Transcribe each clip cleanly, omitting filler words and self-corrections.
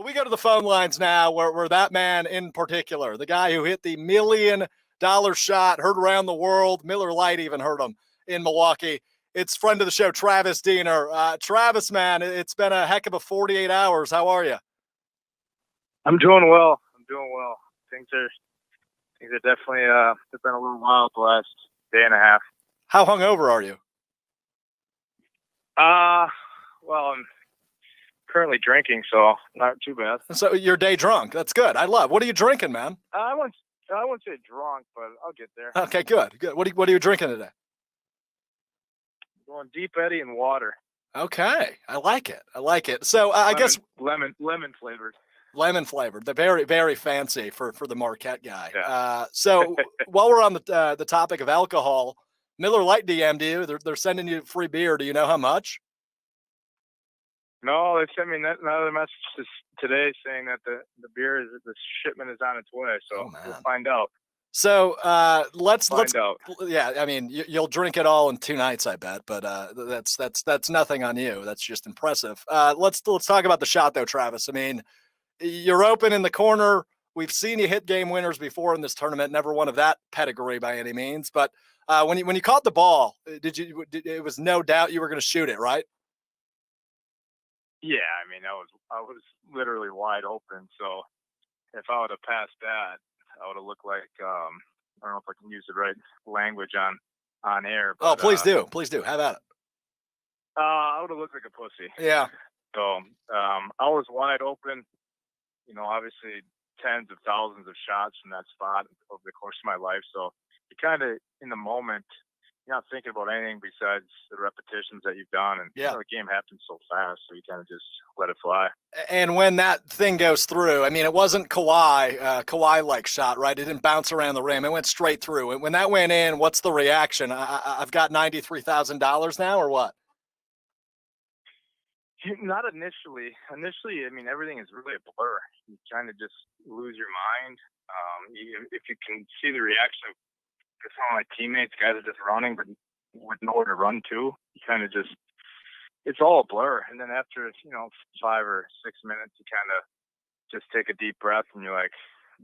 We go to the phone lines now where that man in particular, the guy who hit the $1 million shot, heard around the world. Miller Lite even heard him in Milwaukee. It's friend of the show, Travis Diener. Travis, man, it's been a heck of a 48 hours. How are you? I'm doing well. Things are definitely it's been a little wild the last day and a half. How hungover are you? Well, I'm currently drinking, so not too bad. So you're day drunk. That's good. I love. What are you drinking, man? I wouldn't say drunk, but I'll get there. Okay, good. What are you drinking today? Going Deep Eddy and water. Okay, I like it. So I guess lemon flavored. Lemon flavored. They're very, very fancy for the Marquette guy. Yeah. So while we're on the topic of alcohol, Miller Lite DM'd you. They're sending you free beer. Do you know how much? No, they sent me another message today saying that the shipment is on its way. So we'll find out. So let's find out. Yeah, I mean, you'll drink it all in 2 nights, I bet. But that's nothing on you. That's just impressive. Let's talk about the shot though, Travis. I mean, you're open in the corner. We've seen you hit game winners before in this tournament. Never one of that pedigree by any means. But when you caught the ball, it was no doubt you were going to shoot it, right? Yeah, I mean, I was literally wide open. So if I would have passed that, I would have looked like I don't know if I can use the right language on air. But, please do. Have at it. I would have looked like a pussy. Yeah. So I was wide open. You know, obviously tens of thousands of shots from that spot over the course of my life. So you kind of in the moment, you're not thinking about anything besides the repetitions that you've done. And yeah, the game happens so fast, so you kind of just let it fly. And when that thing goes through, I mean, it wasn't Kawhi-like shot, right? It didn't bounce around the rim. It went straight through. And when that went in, what's the reaction? I've got $93,000 now, or what? Not initially. Initially, I mean, everything is really a blur. You kind of just lose your mind. If you can see the reaction of some of my teammates, guys are just running, but with nowhere to run to, you kind of just, it's all a blur. And then after, 5 or 6 minutes, you kind of just take a deep breath and you're like,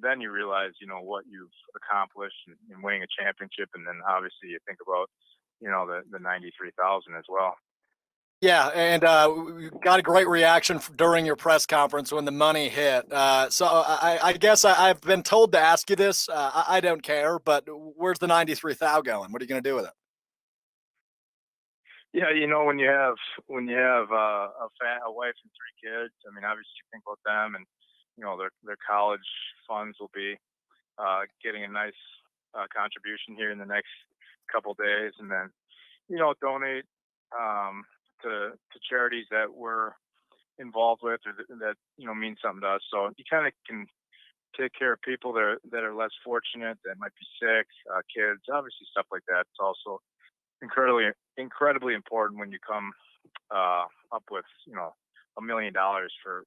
then you realize, what you've accomplished in winning a championship. And then obviously you think about, the 93,000 as well. Yeah, and we got a great reaction during your press conference when the money hit. So I guess I've been told to ask you this. I don't care, but where's the 93,000 going? What are you going to do with it? Yeah, when you have a wife and 3 kids, I mean, obviously you think about them, and their college funds will be getting a nice contribution here in the next couple days, and then donate to charities that we're involved with or that mean something to us. So you kind of can take care of people that are less fortunate, that might be sick, kids, obviously stuff like that. It's also incredibly important when you come up with $1 million for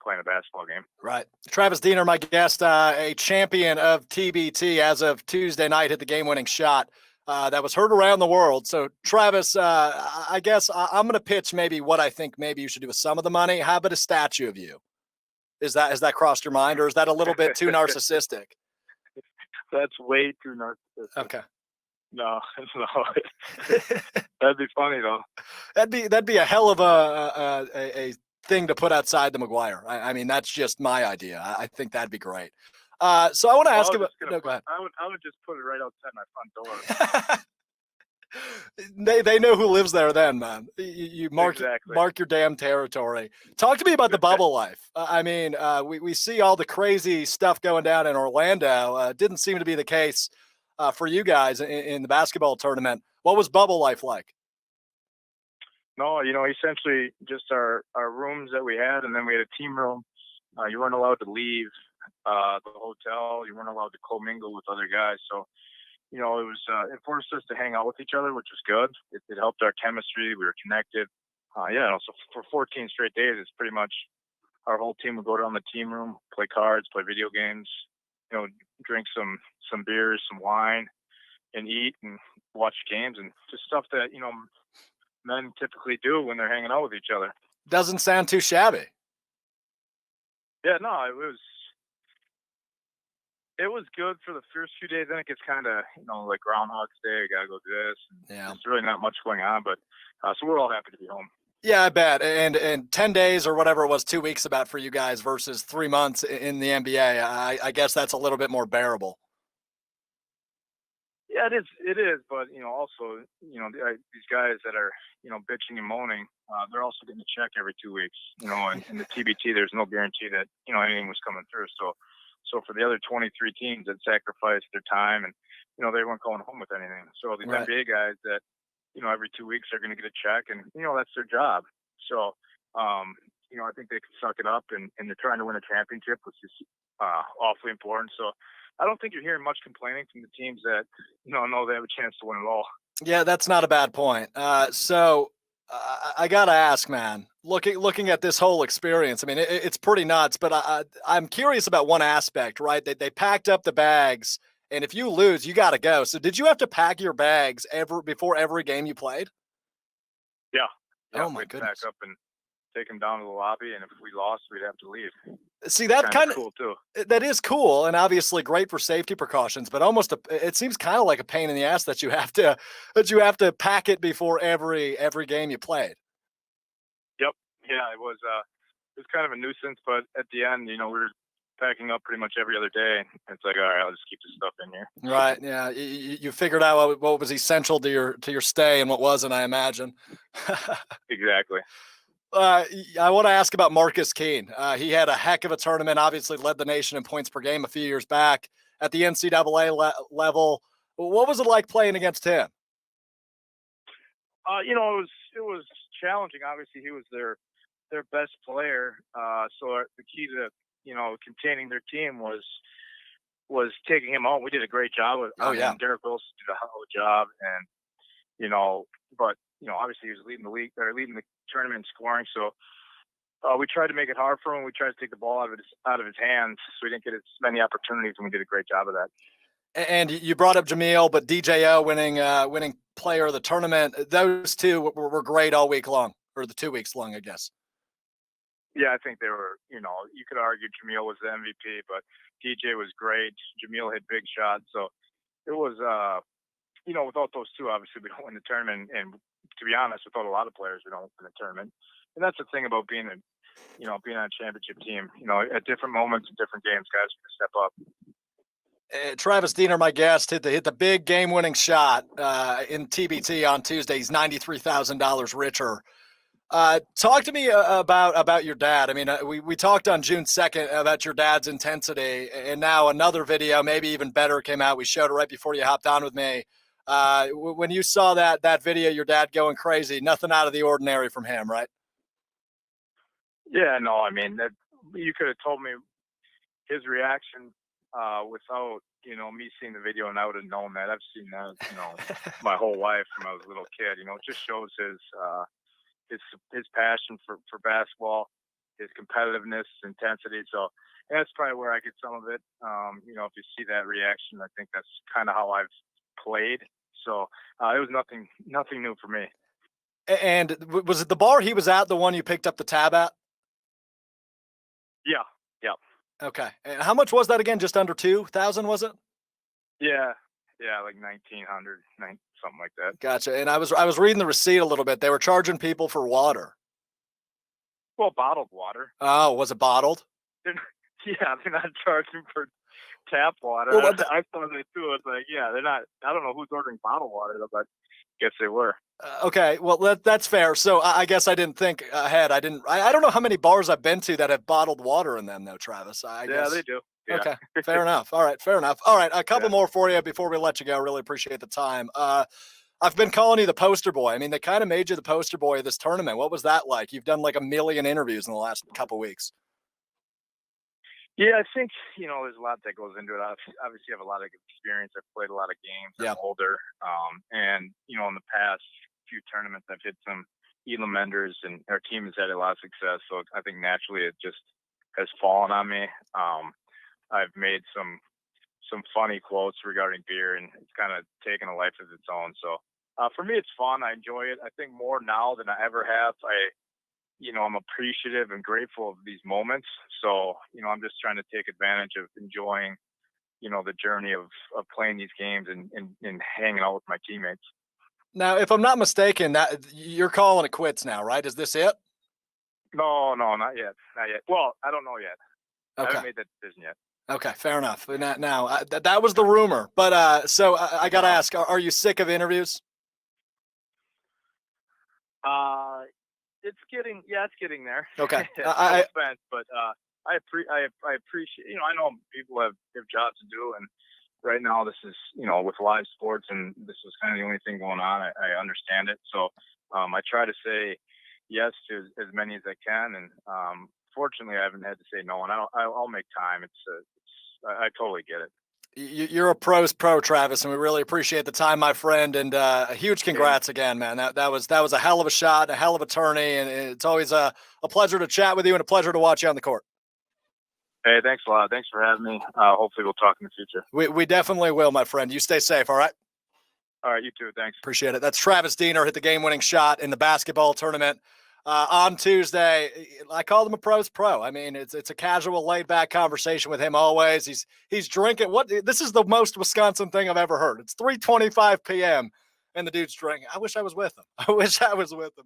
playing a basketball game. Right. Travis Diener, my guest, a champion of TBT as of Tuesday night, hit the game-winning shot. That was heard around the world. So, Travis, I guess I'm going to pitch maybe what I think maybe you should do with some of the money. How about a statue of you? Has that crossed your mind, or is that a little bit too narcissistic? That's way too narcissistic. Okay. No. That'd be funny though. That'd be a hell of a thing to put outside the McGuire. I mean, that's just my idea. I think that'd be great. So I want to ask about. No, go ahead. I would just put it right outside my front door. They know who lives there. Then, man, you mark your damn territory. Talk to me about the bubble life. I mean, we see all the crazy stuff going down in Orlando. Didn't seem to be the case for you guys in the basketball tournament. What was bubble life like? No, essentially just our rooms that we had, and then we had a team room. You weren't allowed to leave the hotel. You weren't allowed to commingle with other guys. So, it forced us to hang out with each other, which was good. It helped our chemistry. We were connected. So for 14 straight days, it's pretty much our whole team would go down the team room, play cards, play video games, drink some beers, some wine, and eat and watch games, and just stuff that, men typically do when they're hanging out with each other. Doesn't sound too shabby. Yeah, no, it was good for the first few days. Then it gets kind of, like Groundhog's Day. You gotta go do this. And Yeah. there's really not much going on, but so we're all happy to be home. Yeah, I bet. And 10 days or whatever it was, 2 weeks about for you guys versus 3 months in the NBA. I guess that's a little bit more bearable. Yeah, it is. It is, but also, these guys that are, bitching and moaning, they're also getting a check every 2 weeks. And in the TBT, there's no guarantee that anything was coming through. So for the other 23 teams that sacrificed their time and they weren't going home with anything. So these Right. NBA guys that every 2 weeks are going to get a check, and that's their job. So I think they can suck it up, and they're trying to win a championship, which is awfully important. So I don't think you're hearing much complaining from the teams that know they have a chance to win it all. Yeah, that's not a bad point. So I gotta ask, man. Looking at this whole experience, I mean, it's pretty nuts. But I'm curious about one aspect, right? They packed up the bags, and if you lose, you got to go. So did you have to pack your bags before every game you played? Yeah, yeah, Oh my we'd pack goodness. up and take them down to the lobby, and if we lost, we'd have to leave. See, that Kind of kind of cool too. that is cool, and obviously great for safety precautions. But it seems kind of like a pain in the ass that you have to pack it before every game you played. Yep. Yeah, it was kind of a nuisance, but at the end, we were packing up pretty much every other day. It's like, all right, I'll just keep this stuff in here. Right. Yeah. You figured out what was essential to your stay and what wasn't, I imagine. Exactly. I want to ask about Marcus Keene. He had a heck of a tournament, obviously led the nation in points per game a few years back at the NCAA level. What was it like playing against him? It was challenging. Obviously, he was their best player. So the key to containing their team was taking him out. We did a great job Oh, on yeah. him. Derek Wilson did a hell of a job, and but obviously he was leading the league or leading the tournament in scoring. So we tried to make it hard for him. We tried to take the ball out of his hands, so he didn't get as many opportunities, and we did a great job of that. And you brought up Jameel, but DJO winning player of the tournament. Those two were great all week long, or the 2 weeks long, I guess. Yeah, I think they were. You could argue Jameel was the MVP, but DJ was great. Jameel hit big shots, so it was. Without those two, obviously we don't win the tournament. And to be honest, without a lot of players, we don't win the tournament. And that's the thing about being on a championship team. At different moments, in different games, guys can step up. Travis Diener, my guest, hit the big game-winning shot in TBT on Tuesday. He's $93,000 richer. Talk to me about your dad. I mean, we talked on June 2nd about your dad's intensity, and now another video, maybe even better, came out. We showed it right before you hopped on with me. When you saw that video, your dad going crazy, nothing out of the ordinary from him, right? Yeah, no, I mean, you could have told me his reaction without me seeing the video, and I would have known that. I've seen that my whole life from I was a little kid. It just shows his passion for basketball, his competitiveness, intensity. So that's probably where I get some of it. If you see that reaction, I think that's kind of how I've played. So it was nothing new for me. And was it the bar he was at, the one you picked up the tab at? Yeah. Yeah. Okay. And how much was that again? Just under 2,000, was it? Yeah. Yeah. Like 1,900, something like that. Gotcha. And I was reading the receipt a little bit. They were charging people for water. Well, bottled water. Oh, was it bottled? Yeah, they're not charging for tap water. Well, I saw that too. It's like, yeah, they're not. I don't know who's ordering bottled water, but I guess they were. Okay, well that's fair. So I guess I didn't think ahead. I don't know how many bars I've been to that have bottled water in them, though, Travis. I Yeah, guess. they do. Yeah. Okay, fair enough. All right, fair enough. All right, a couple Yeah. more for you before we let you go. Really appreciate the time. I've been calling you the poster boy. I mean, they kind of made you the poster boy of this tournament. What was that like? You've done like 1 million interviews in the last couple weeks. Yeah, I think there's a lot that goes into it. Obviously, I have a lot of experience. I've played a lot of games. Yeah. I'm older, and in the past few tournaments, I've hit some Elam Enders, and our team has had a lot of success. So I think naturally it just has fallen on me. I've made some funny quotes regarding beer, and it's kind of taken a life of its own. So for me, it's fun. I enjoy it. I think more now than I ever have. I'm appreciative and grateful of these moments. So, I'm just trying to take advantage of enjoying, the journey of playing these games and hanging out with my teammates. Now, if I'm not mistaken, that you're calling it quits now, right? Is this it? No, not yet. Not yet. Well, I don't know yet. I Okay. haven't made that decision yet. Okay, fair enough. Now, that was the rumor, but so I got to ask: are you sick of interviews? It's getting there. Okay, No offense, but I appreciate. I know people have jobs to do, and right now this is with live sports, and this is kind of the only thing going on. I understand it, so I try to say yes to as many as I can, and fortunately, I haven't had to say no, and I'll make time. I totally get it. You're a pro's pro, Travis, and we really appreciate the time, my friend. And a huge congrats again, man. That was a hell of a shot, a hell of a tourney, and it's always a pleasure to chat with you and a pleasure to watch you on the court. Hey, thanks a lot. Thanks for having me. Hopefully, we'll talk in the future. We definitely will, my friend. You stay safe, all right? All right, you too. Thanks. Appreciate it. That's Travis Diener, hit the game-winning shot in the basketball tournament on Tuesday. I called him a pro's pro. I mean, it's a casual, laid-back conversation with him always. He's drinking. This is the most Wisconsin thing I've ever heard. It's 3:25 p.m. and the dude's drinking. I wish I was with him. I wish I was with him.